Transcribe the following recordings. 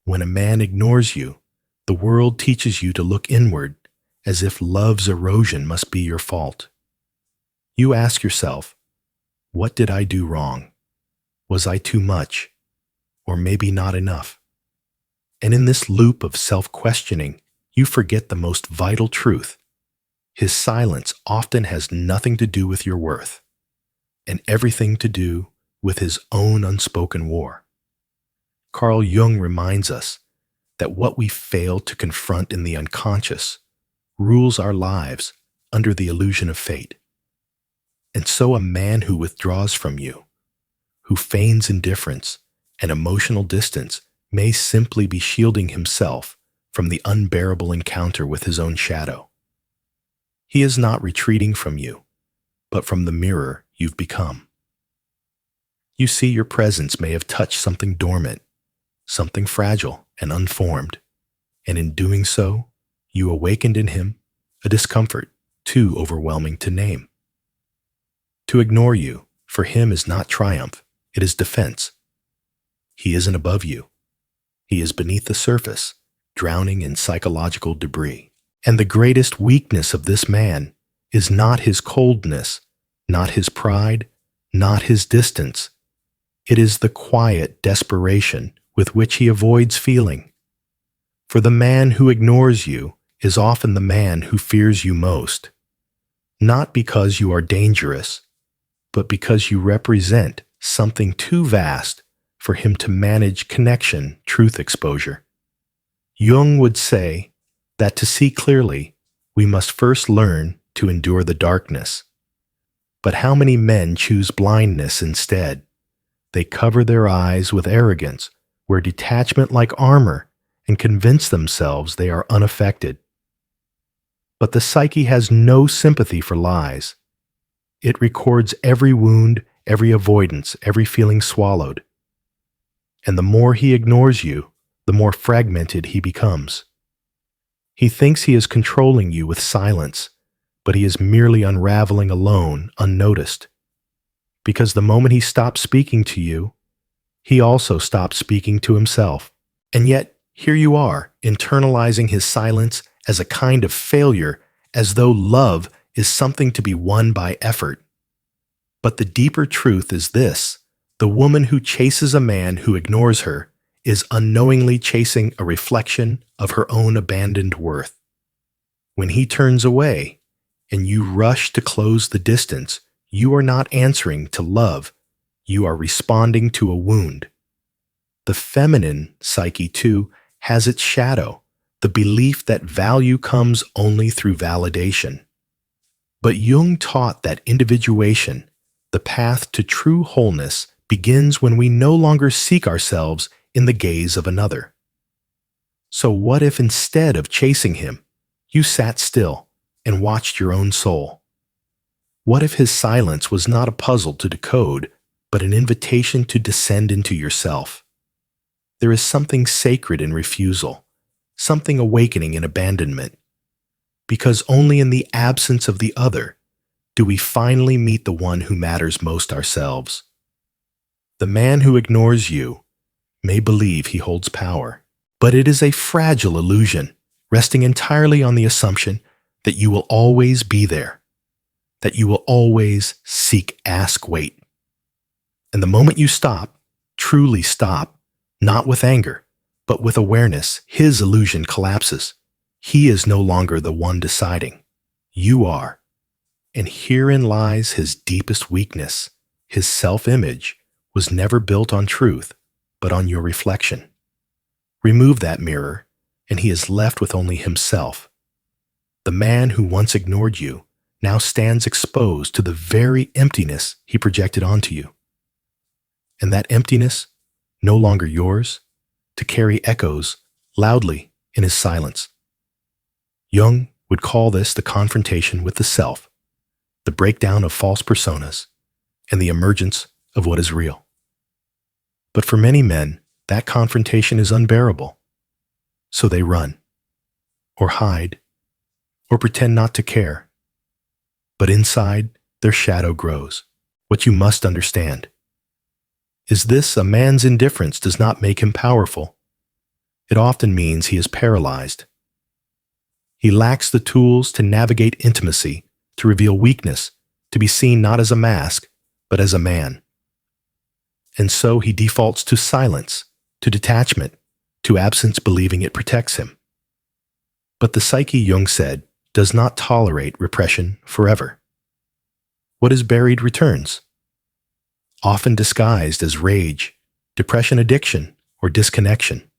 When a man ignores you, the world teaches you to look inward, as if love's erosion must be your fault. You ask yourself, what did I do wrong? Was I too much? Or maybe not enough? And in this loop of self-questioning, you forget the most vital truth. His silence often has nothing to do with your worth, and everything to do with his own unspoken war. Carl Jung reminds us that what we fail to confront in the unconscious rules our lives under the illusion of fate. And so a man who withdraws from you, who feigns indifference and emotional distance, may simply be shielding himself from the unbearable encounter with his own shadow. He is not retreating from you, but from the mirror you've become. You see, your presence may have touched something dormant, something fragile and unformed, and in doing so, you awakened in him a discomfort too overwhelming to name. To ignore you, for him, is not triumph, it is defense. He isn't above you. He is beneath the surface, drowning in psychological debris. And the greatest weakness of this man is not his coldness, not his pride, not his distance. It is the quiet desperation with which he avoids feeling. For the man who ignores you is often the man who fears you most, not because you are dangerous, but because you represent something too vast for him to manage connection, truth exposure. Jung would say that to see clearly, we must first learn to endure the darkness. But how many men choose blindness instead? They cover their eyes with arrogance, wear detachment like armor, and convince themselves they are unaffected. But the psyche has no sympathy for lies. It records every wound, every avoidance, every feeling swallowed. And the more he ignores you, the more fragmented he becomes. He thinks he is controlling you with silence, but he is merely unraveling alone, unnoticed. Because the moment he stops speaking to you, he also stops speaking to himself. And yet, here you are, internalizing his silence as a kind of failure, as though love is something to be won by effort. But the deeper truth is this: the woman who chases a man who ignores her is unknowingly chasing a reflection of her own abandoned worth. When he turns away, and you rush to close the distance, you are not answering to love, you are responding to a wound. The feminine psyche, too, has its shadow, the belief that value comes only through validation. But Jung taught that individuation, the path to true wholeness, begins when we no longer seek ourselves in the gaze of another. So what if instead of chasing him, you sat still and watched your own soul? What if his silence was not a puzzle to decode, but an invitation to descend into yourself? There is something sacred in refusal, something awakening in abandonment, because only in the absence of the other do we finally meet the one who matters most ourselves. The man who ignores you may believe he holds power, but it is a fragile illusion, resting entirely on the assumption that you will always be there, that you will always seek, ask, wait. And the moment you stop, truly stop, not with anger, but with awareness, his illusion collapses. He is no longer the one deciding. You are. And herein lies his deepest weakness. His self-image was never built on truth, but on your reflection. Remove that mirror, and he is left with only himself. The man who once ignored you now stands exposed to the very emptiness he projected onto you. And that emptiness, no longer yours, to carry echoes loudly in his silence. Jung would call this the confrontation with the self, the breakdown of false personas, and the emergence of what is real. But for many men, that confrontation is unbearable. So they run, or hide, or pretend not to care. But inside, their shadow grows. What you must understand is this: a man's indifference does not make him powerful. It often means he is paralyzed. He lacks the tools to navigate intimacy, to reveal weakness, to be seen not as a mask, but as a man. And so he defaults to silence, to detachment, to absence, believing it protects him. But the psyche, Jung said, does not tolerate repression forever. What is buried returns, often disguised as rage, depression, addiction, or disconnection.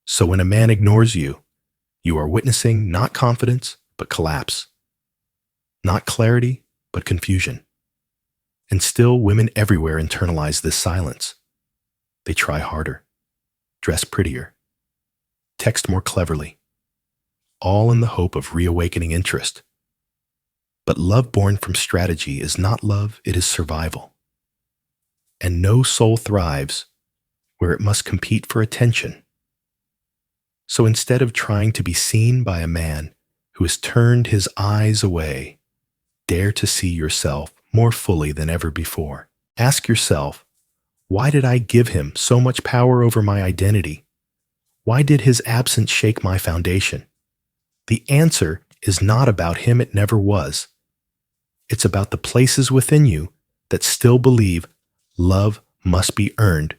So when a man ignores you, you are witnessing not confidence, but collapse. Not clarity, but confusion. And still, women everywhere internalize this silence. They try harder, dress prettier, text more cleverly, all in the hope of reawakening interest. But love born from strategy is not love, it is survival. And no soul thrives where it must compete for attention. So instead of trying to be seen by a man who has turned his eyes away, dare to see yourself more fully than ever before. Ask yourself, why did I give him so much power over my identity? Why did his absence shake my foundation? The answer is not about him, it never was. It's about the places within you that still believe love must be earned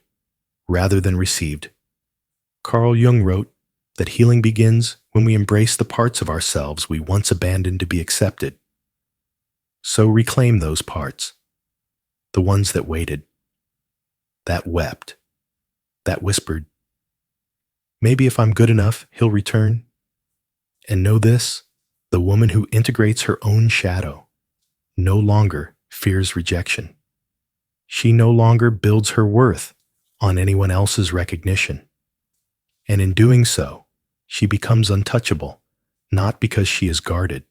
rather than received. Carl Jung wrote that healing begins when we embrace the parts of ourselves we once abandoned to be accepted. So reclaim those parts, the ones that waited, that wept, that whispered, maybe if I'm good enough, he'll return. And know this, the woman who integrates her own shadow no longer fears rejection. She no longer builds her worth on anyone else's recognition. And in doing so, she becomes untouchable, not because she is guarded,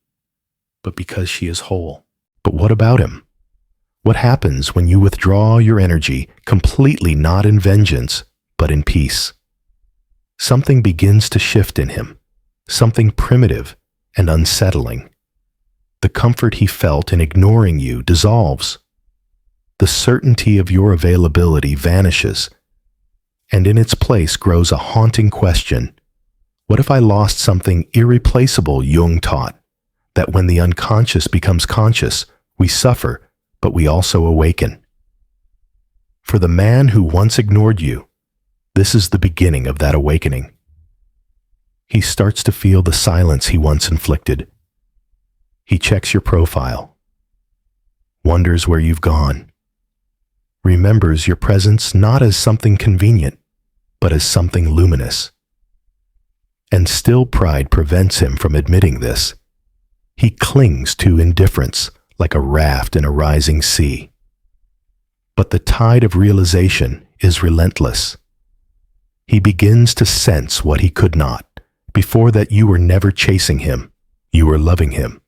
but because she is whole. But what about him? What happens when you withdraw your energy completely not in vengeance, but in peace? Something begins to shift in him, something primitive and unsettling. The comfort he felt in ignoring you dissolves. The certainty of your availability vanishes, and in its place grows a haunting question. What if I lost something irreplaceable? Jung taught that when the unconscious becomes conscious, we suffer, but we also awaken. For the man who once ignored you, this is the beginning of that awakening. He starts to feel the silence he once inflicted. He checks your profile, wonders where you've gone, remembers your presence not as something convenient, but as something luminous. And still pride prevents him from admitting this. He clings to indifference like a raft in a rising sea. But the tide of realization is relentless. He begins to sense what he could not. Before that, you were never chasing him, you were loving him.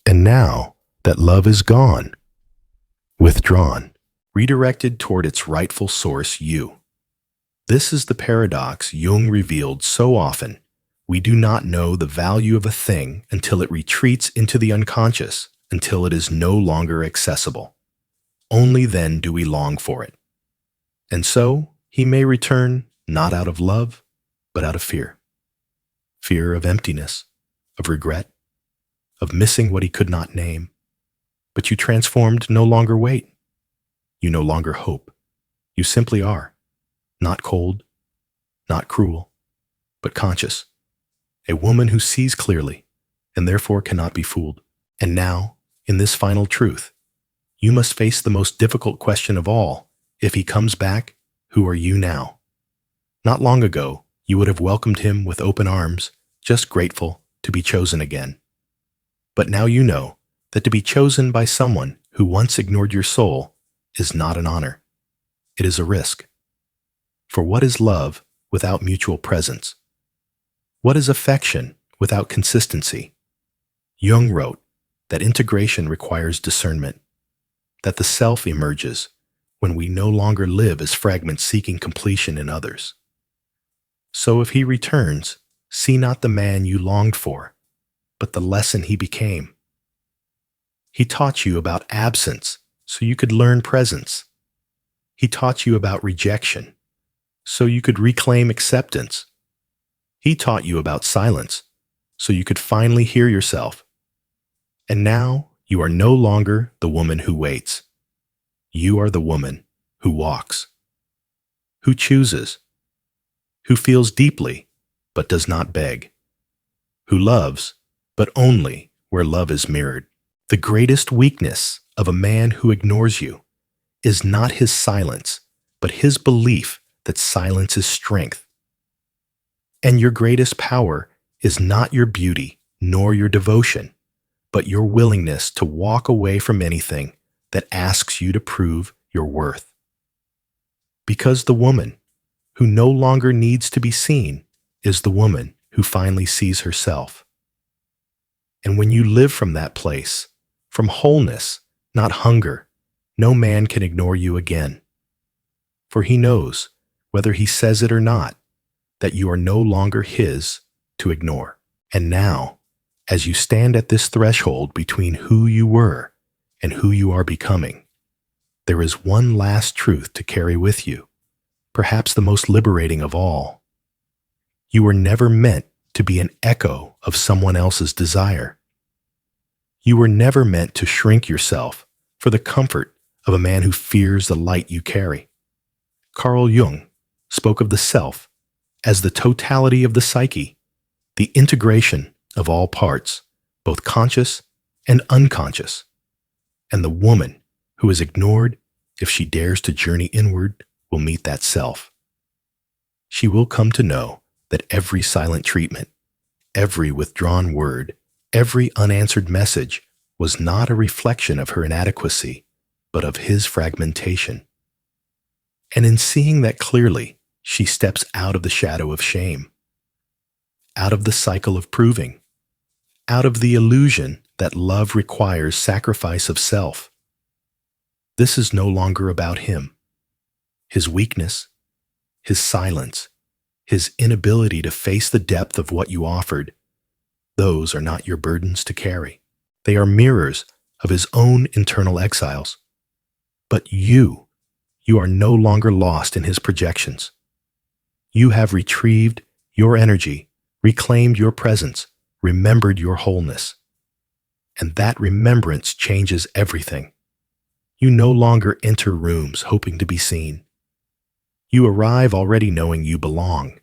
And now that love is gone, withdrawn, redirected toward its rightful source, you. This is the paradox Jung revealed so often. We do not know the value of a thing until it retreats into the unconscious, until it is no longer accessible. Only then do we long for it. And so, he may return not out of love, but out of fear. Fear of emptiness, of regret, of missing what he could not name. But you transformed no longer wait. You no longer hope. You simply are. Not cold, not cruel, but conscious. A woman who sees clearly, and therefore cannot be fooled. And now, in this final truth, you must face the most difficult question of all. If he comes back, who are you now? Not long ago, you would have welcomed him with open arms, just grateful to be chosen again. But now you know that to be chosen by someone who once ignored your soul is not an honor. It is a risk. For what is love without mutual presence? What is affection without consistency? Jung wrote that integration requires discernment, that the self emerges when we no longer live as fragments seeking completion in others. So if he returns, see not the man you longed for, but the lesson he became. He taught you about absence so you could learn presence. He taught you about rejection so you could reclaim acceptance. He taught you about silence, so you could finally hear yourself. And now you are no longer the woman who waits. You are the woman who walks, who chooses, who feels deeply but does not beg, who loves but only where love is mirrored. The greatest weakness of a man who ignores you is not his silence, but his belief that silence is strength. And your greatest power is not your beauty nor your devotion, but your willingness to walk away from anything that asks you to prove your worth. Because the woman who no longer needs to be seen is the woman who finally sees herself. And when you live from that place, from wholeness, not hunger, no man can ignore you again. For he knows, whether he says it or not, that you are no longer his to ignore. And now, as you stand at this threshold between who you were and who you are becoming, there is one last truth to carry with you, perhaps the most liberating of all. You were never meant to be an echo of someone else's desire. You were never meant to shrink yourself for the comfort of a man who fears the light you carry. Carl Jung spoke of the self as the totality of the psyche, the integration of all parts, both conscious and unconscious. And the woman who is ignored, if she dares to journey inward, will meet that self. She will come to know that every silent treatment, every withdrawn word, every unanswered message was not a reflection of her inadequacy, but of his fragmentation. And in seeing that clearly, she steps out of the shadow of shame, out of the cycle of proving, out of the illusion that love requires sacrifice of self. This is no longer about him, his weakness, his silence, his inability to face the depth of what you offered. Those are not your burdens to carry. They are mirrors of his own internal exiles. But you are no longer lost in his projections. You have retrieved your energy, reclaimed your presence, remembered your wholeness. And that remembrance changes everything. You no longer enter rooms hoping to be seen. You arrive already knowing you belong.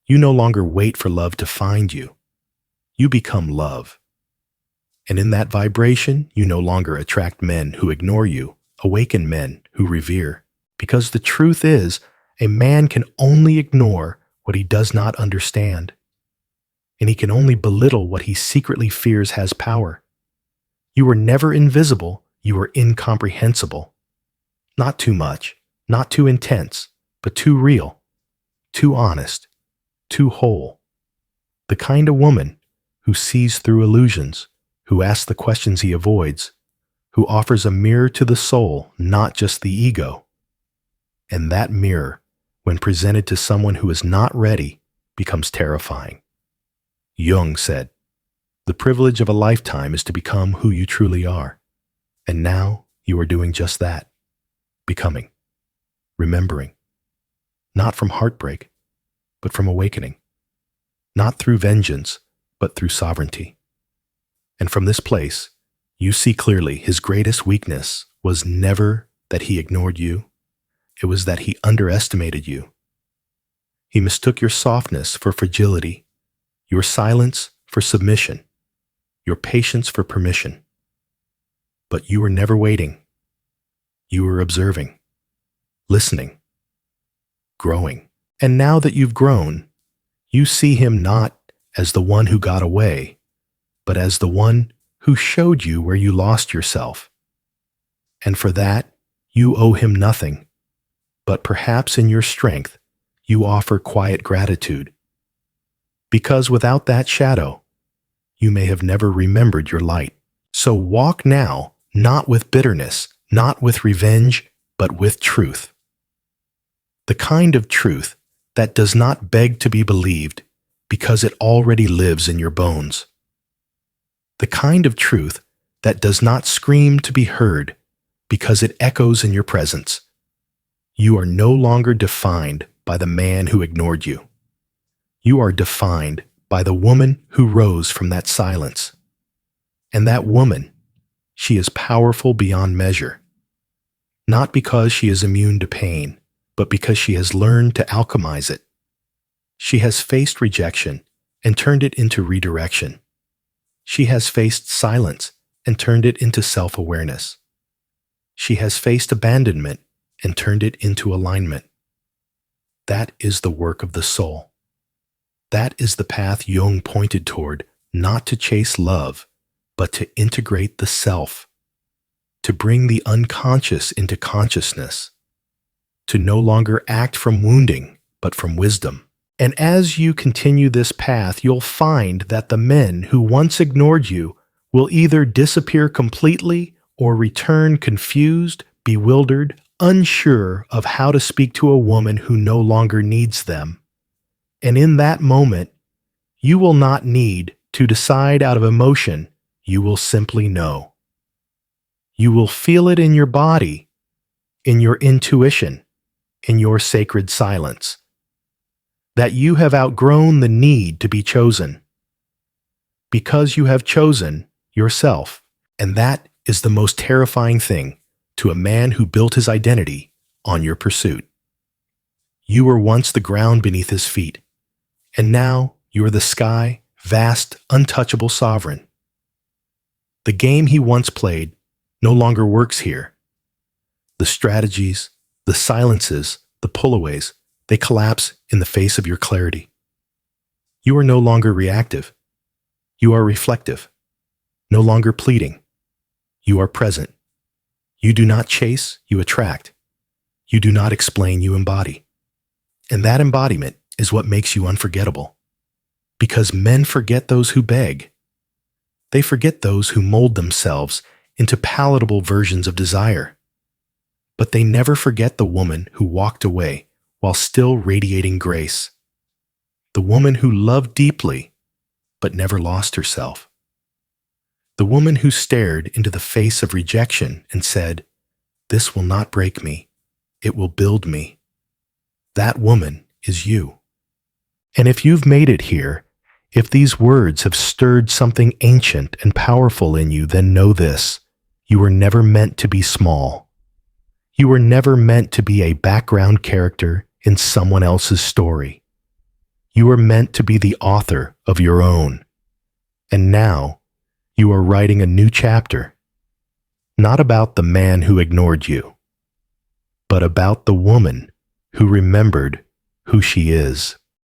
You no longer wait for love to find you. You become love. And in that vibration, you no longer attract men who ignore you, awaken men who revere. Because the truth is, a man can only ignore what he does not understand. And he can only belittle what he secretly fears has power. You were never invisible, you were incomprehensible. Not too much, not too intense, but too real, too honest, too whole. The kind of woman who sees through illusions, who asks the questions he avoids, who offers a mirror to the soul, not just the ego. And that mirror, when presented to someone who is not ready, becomes terrifying. Jung said, "The privilege of a lifetime is to become who you truly are." And now you are doing just that, becoming, remembering, not from heartbreak, but from awakening, not through vengeance, but through sovereignty. And from this place, you see clearly his greatest weakness was never that he ignored you. It was that he underestimated you. He mistook your softness for fragility, your silence for submission, your patience for permission. But you were never waiting. You were observing, listening, growing. And now that you've grown, you see him not as the one who got away, but as the one who showed you where you lost yourself. And for that, you owe him nothing. But perhaps in your strength, you offer quiet gratitude. Because without that shadow, you may have never remembered your light. So walk now, not with bitterness, not with revenge, but with truth. The kind of truth that does not beg to be believed because it already lives in your bones. The kind of truth that does not scream to be heard because it echoes in your presence. You are no longer defined by the man who ignored you. You are defined by the woman who rose from that silence. And that woman, she is powerful beyond measure. Not because she is immune to pain, but because she has learned to alchemize it. She has faced rejection and turned it into redirection. She has faced silence and turned it into self-awareness. She has faced abandonment and turned it into alignment. That is the work of the soul. That is the path Jung pointed toward, not to chase love, but to integrate the self, to bring the unconscious into consciousness, to no longer act from wounding, but from wisdom. And as you continue this path, you'll find that the men who once ignored you will either disappear completely or return confused, bewildered, unsure of how to speak to a woman who no longer needs them. And in that moment, you will not need to decide out of emotion, you will simply know. You will feel it in your body, in your intuition, in your sacred silence, that you have outgrown the need to be chosen, because you have chosen yourself. And that is the most terrifying thing to a man who built his identity on your pursuit. You were once the ground beneath his feet, and now you are the sky, vast, untouchable sovereign. The game he once played no longer works here. The strategies, the silences, the pullaways, they collapse in the face of your clarity. You are no longer reactive. You are reflective. No longer pleading. You are present. You do not chase, you attract. You do not explain, you embody. And that embodiment is what makes you unforgettable. Because men forget those who beg. They forget those who mold themselves into palatable versions of desire. But they never forget the woman who walked away while still radiating grace. The woman who loved deeply, but never lost herself. The woman who stared into the face of rejection and said, "This will not break me. It will build me." That woman is you. And if you've made it here, if these words have stirred something ancient and powerful in you, then know this: you were never meant to be small. You were never meant to be a background character in someone else's story. You were meant to be the author of your own. And now, you are writing a new chapter, not about the man who ignored you, but about the woman who remembered who she is.